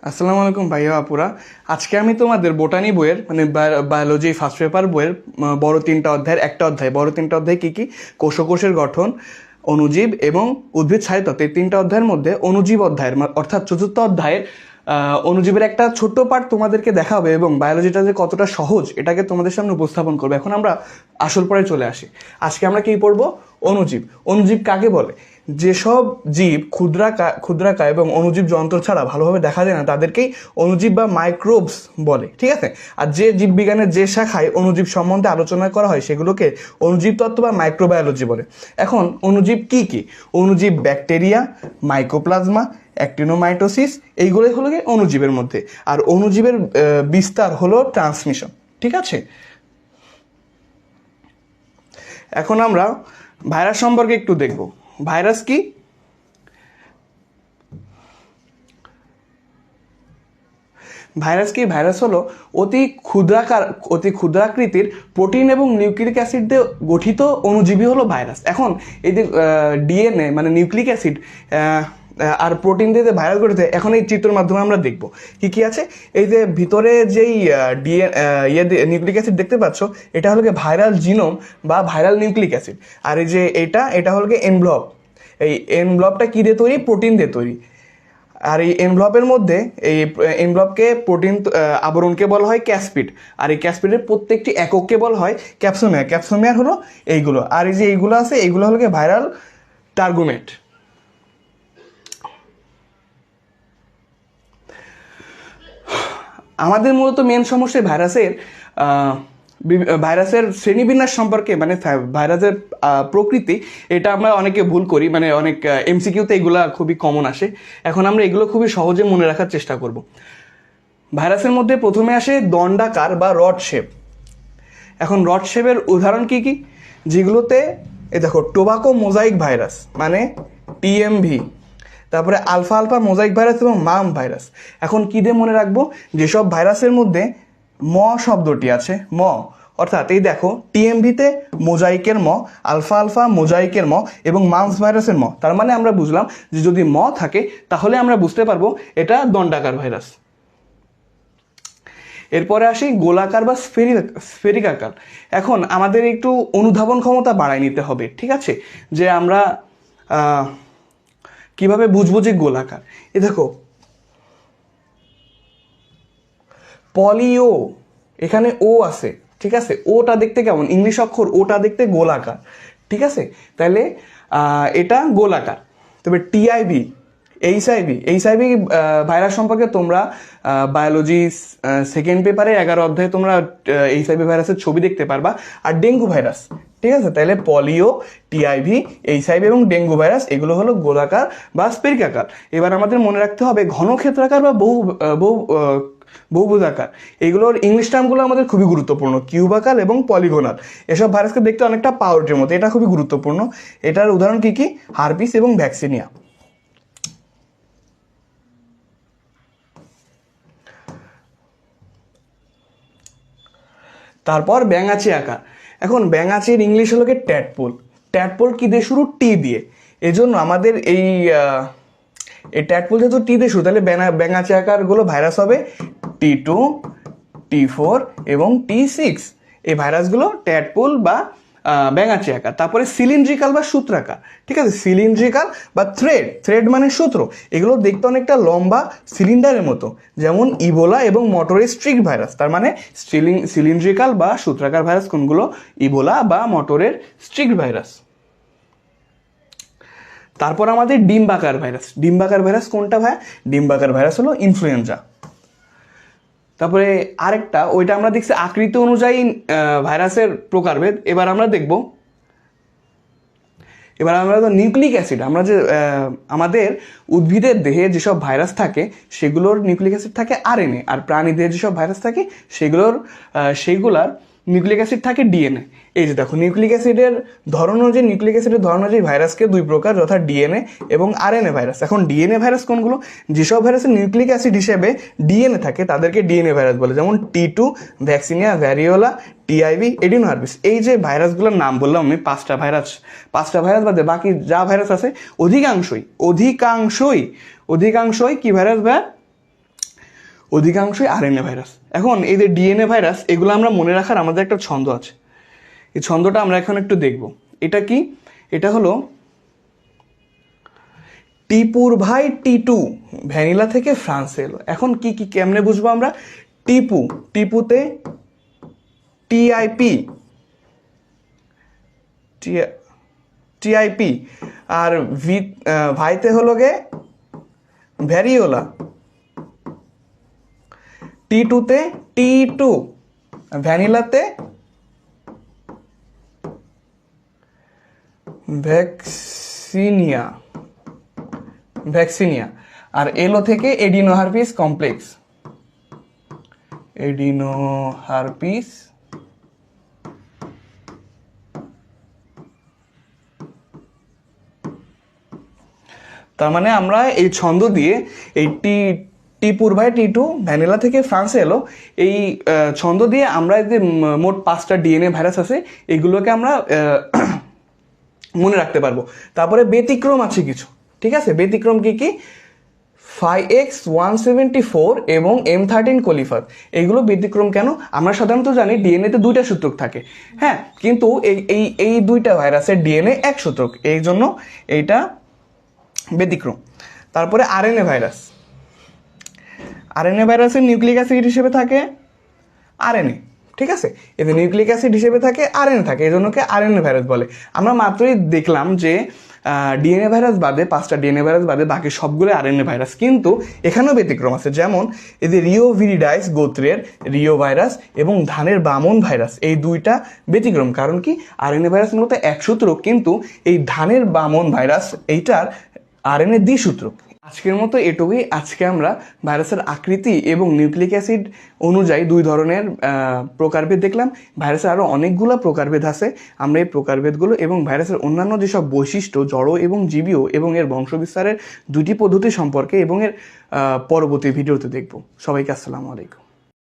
আসসালামু আলাইকুম ভাইয়া আপুরা। আজকে আমি তোমাদের বোটানি বইয়ের মানে বায়োলজি ফার্স্ট পেপার বইয়ের বড় তিনটা অধ্যায়ের একটা অধ্যায়, বড় তিনটা অধ্যায় কী কী? কোষের গঠন, অণুজীব এবং উদ্ভিদ স্থায়ীতত্ত্ব। এই তিনটা অধ্যায়ের মধ্যে অণুজীব অধ্যায়ের অর্থাৎ চতুর্থ অধ্যায়ের অণুজীবের একটা ছোট্ট পার্ট তোমাদেরকে দেখাবে এবং বায়োলজিটা যে কতটা সহজ এটাকে তোমাদের সামনে উপস্থাপন করবে। এখন আমরা আসল পড়ায় চলে আসি। আজকে আমরা কী পড়বো? অণুজীব। অণুজীব কাকে বলে? যেসব জীব ক্ষুদ্রাকার এবং অণুজীব যন্ত্র ছাড়া ভালোভাবে দেখা যায় না তাদেরকেই অণুজীব বা মাইক্রোবস বলে, ঠিক আছে? আর যে জীববিজ্ঞানের যে শাখায় অণুজীব সম্বন্ধে আলোচনা করা হয় সেগুলোকে অণুজীব তত্ত্ব বা মাইক্রোবায়োলজি বলে। এখন অণুজীব কি কি? অণুজীব ব্যাকটেরিয়া, মাইকোপ্লাজমা, অ্যাক্টিনোমাইটোসিস, এইগুলোই হলো গিয়ে অণুজীবের মধ্যে। আর অণুজীবের বিস্তার হলো ট্রান্সমিশন, ঠিক আছে? এখন আমরা ভাইরাস সম্পর্কে একটু দেখব। ভাইরাস কি? ভাইরাস হলো অতি ক্ষুদ্রাকৃতির প্রোটিন এবং নিউক্লিক অ্যাসিড দিয়ে গঠিত অণুজীবী হলো ভাইরাস। এখন এই যে ডিএনএ মানে নিউক্লিক অ্যাসিড আর প্রোটিন দিয়ে যে ভাইরাস গঠিত, এখন এই চিত্রের মাধ্যমে আমরা দেখব কি কি আছে। এই যে ভিতরে যেই নিউক্লিক অ্যাসিড দেখতে পাচ্ছ, এটা হলো গিয়ে ভাইরাল জিনোম বা ভাইরাল নিউক্লিক অ্যাসিড। আর এই যে এটা হলো গিয়ে এনভেলপ। এই এনভেলপটা কী দিয়ে তৈরি? প্রোটিন দিয়ে তৈরি। আর এই এনভেলপের মধ্যে এই এনভেলপকে প্রোটিন আবরণকে বলা হয় ক্যাসপিড। আর এই ক্যাসপিডের প্রত্যেকটি একককে বলা হয় ক্যাপসোমিয়ার। ক্যাপসোমিয়ার হলো এইগুলো। আর এই যে এইগুলো আছে এইগুলো হলো গিয়ে ভাইরাল টার্গুমেট। আমাদের মূলত মেন সমস্যা ভাইরাসের শ্রেণীবিন্যাস সম্পর্কে, মানে ভাইরাসের প্রকৃতি, এটা আমরা অনেকে ভুল করি, মানে অনেক এমসিকিউতে এগুলা খুবই কমন আসে। এখন আমরা এগুলো খুবই সহজে মনে রাখার চেষ্টা করব। ভাইরাসের মধ্যে প্রথমে আসে দণ্ডাকার বা রড শেপ। এখন রড শেপের উদাহরণ কি কি? যেগুলোতে দেখো, টোবাকো মোজাইক ভাইরাস মানে টিএমভি, তারপরে আলফা মোজাইক ভাইরাস এবং মাম ভাইরাস। এখন কী দিয়ে মনে রাখবো? যেসব ভাইরাসের মধ্যে ম শব্দটি আছে, অর্থাৎ এই দেখো, টিএমভিতে মোজাইকের আলফা মোজাইকের এবং মামস ভাইরাসের তার মানে আমরা বুঝলাম যে যদি থাকে তাহলে আমরা বুঝতে পারবো এটা দণ্ডাকার ভাইরাস। এরপরে আসি গোলাকার বা স্ফেরিক আকার। এখন আমাদের একটু অনুধাবন ক্ষমতা বাড়ায় নিতে হবে, ঠিক আছে? যে আমরা কিভাবে বুঝবো যে গোলাকার? এ দেখো, পলিও, এখানে ও আছে, ঠিক আছে? ওটা দেখতে কেমন? ইংলিশ অক্ষর ওটা দেখতে গোলাকার, ঠিক আছে? তাহলে এটা গোলাকার। তবে টিআইভি, এইচআইভি ভাইরাস সম্পর্কে তোমরা বায়োলজি সেকেন্ড পেপারে 11 অধ্যায়ে তোমরা এইচআইভি ভাইরাসের ছবি দেখতে পারবা। আর ডেঙ্গু ভাইরাস, ঠিক আছে? তাহলে পলিও, টিআইভি, এইচআইভি এবং ডেঙ্গু ভাইরাস এগুলো হলো গোলাকার বা স্ফেরিকাকার। এবার আমাদের মনে রাখতে হবে ঘনক্ষেত্রাকার বা বহুভুজাকার। এগুলোর ইংলিশ টার্মগুলো আমাদের খুবই গুরুত্বপূর্ণ। কিউবাকাল এবং পলিগোনাল। এসব ভাইরাসকে দেখতে অনেকটা পাউরুটির মতো, এটা খুবই গুরুত্বপূর্ণ। এটার উদাহরণ কি কি? হারপিস এবং ভ্যাকসিনিয়া। তারপর ব্যাঙাচি আকার। এখন ব্যাঙাচির ইংলিশ হলো কি ট্যাডপোল কি দিয়ে শুরু? টি দিয়ে। এজন্য আমাদের এই ট্যাডপোল যেহেতু টি দিয়ে শুরু, তাহলে ব্যাঙাচি আকারগুলো ভাইরাস হবে T2, T4 এবং T6। এই ভাইরাসগুলো ট্যাডপোল বা ব্যাঙাচি আকার। তারপরে সিলিন্ড্রিকাল বা সূত্রাকার, ঠিক আছে? সিলিন্ড্রিকাল বা থ্রেড মানে সূত্র। এগুলো দেখতে অনেকটা লম্বা সিলিন্ডারের মতো, যেমন ইবোলা এবং মটরের স্ট্রিক ভাইরাস। তার মানে সিলিন্ড্রিকাল বা সূত্রাকার ভাইরাস কোনগুলো? ইবোলা বা মটরের স্ট্রিক ভাইরাস। তারপর আমাদের ডিম্বাকার ভাইরাস কোনটা ভাই? ডিম্বাকার ভাইরাস হলো ইনফ্লুয়েঞ্জা। তারপরে আরেকটা, ওইটা আমরা দেখছি আকৃতি অনুযায়ী ভাইরাসের প্রকারভেদ। এবার আমরা তো নিউক্লিক অ্যাসিড, আমরা যে আমাদের উদ্ভিদের দেহে যেসব ভাইরাস থাকে সেগুলোর নিউক্লিক অ্যাসিড থাকে আরএনএ, আর প্রাণী দেহে যেসব ভাইরাস থাকে সেইগুলার নিউক্লিক অ্যাসিড থাকে ডিএনএ। এই যে দেখো, নিউক্লিক অ্যাসিডের ধরন অনুযায়ী ভাইরাসকে দুই প্রকার, যথা ডিএনএ এবং আরএনএ ভাইরাস। এখন ডিএনএ ভাইরাস কোনগুলো? যেসব ভাইরাসের নিউক্লিক অ্যাসিড হিসেবে ডিএনএ থাকে তাদেরকে ডিএনএ ভাইরাস বলে, যেমন T2, ভ্যাকসিনিয়া, ভ্যারিওলা, টিআইভি, এডিনোহার্পিস। এই যে ভাইরাসগুলোর নাম বললাম আমি, পাঁচটা ভাইরাস বাদে বাকি যা ভাইরাস আছে অধিকাংশই কি ভাইরাস? অধিকাংশই আরএনএ ভাইরাস। এখন এই যে ডিএনএ ভাইরাস, এগুলো আমরা মনে রাখার আমাদের একটা ছন্দ আছে। এই ছন্দটা আমরা এখন একটু দেখব। এটা কি? এটা হলো টিপুর ভাই টি2 ভ্যানিলা থেকে ফ্রান্সে এলো। এখন কি কি কেমনে বুঝবো আমরা? টিপুতে টিআইপি আর ভাইতে হলো গে ভ্যারিওলা, টি2তে টি2, ভ্যানিলাতে ভ্যাকসিনিয়া আর এলো থেকে এডিনোহারপিস কমপ্লেক্স, এডিনোহারপিস তার মানে আমরা এই ছন্দ দিয়ে এই টিপুর ভাই টি2 ভ্যানিলা থেকে ফ্রান্সে এলো, এই ছন্দ দিয়ে আমরা যে মোট 5টা ডিএনএ ভাইরাস আছে এগুলোকে আমরা মনে রাখতে পারবো। তারপরে ব্যতিক্রম আছে কিছু, ঠিক আছে? ব্যতিক্রম কি কি? 5X174 এবং M13 কোলিফার, এগুলো ব্যতিক্রম কেন? আমরা সাধারণত জানি ডিএনএতে 2টা সূত্রক থাকে, হ্যাঁ, কিন্তু এই 2টা ভাইরাসের ডিএনএ 1 সূত্রক, এই জন্য এইটা ব্যতিক্রম। তারপরে আরএনএ ভাইরাসের নিউক্লিক অ্যাসিড হিসেবে থাকে আরএনএ, ঠিক আছে? এতে নিউক্লিক অ্যাসিড হিসেবে থাকে আরএনএ থাকে, এই জন্যকে আরএনএ ভাইরাস বলে। আমরা মাত্রই দেখলাম যে ডিএনএ ভাইরাস বাদে 5টা ডিএনএ ভাইরাস বাদে বাকি সবগুলো আরএনএ ভাইরাস, কিন্তু এখানেও ব্যতিক্রম আছে। যেমন এই যে রিওভিরিডাইস গোত্রের রিও ভাইরাস এবং ধানের বামন ভাইরাস, এই 2টা ব্যতিক্রম। কারণ কি? আরএনএ ভাইরাস মূলত 1 সূত্রক, কিন্তু এই ধানের বামন ভাইরাস এইটার আরএনএ দ্বিসূত্রক। আজকের মতো এটুকুই। আজকে আমরা ভাইরাসের আকৃতি এবং নিউক্লিক অ্যাসিড অনুযায়ী 2 ধরনের প্রকারভেদ দেখলাম। ভাইরাসের আরও অনেকগুলো প্রকারভেদ আছে, আমরা এই প্রকারভেদগুলো এবং ভাইরাসের অন্যান্য যেসব বৈশিষ্ট্য, জড় এবং জীবীয় এবং এর বংশবিস্তারের 2টি পদ্ধতি সম্পর্কে এবং এর পরবর্তী ভিডিওতে দেখব। সবাইকে আসসালামু আলাইকুম।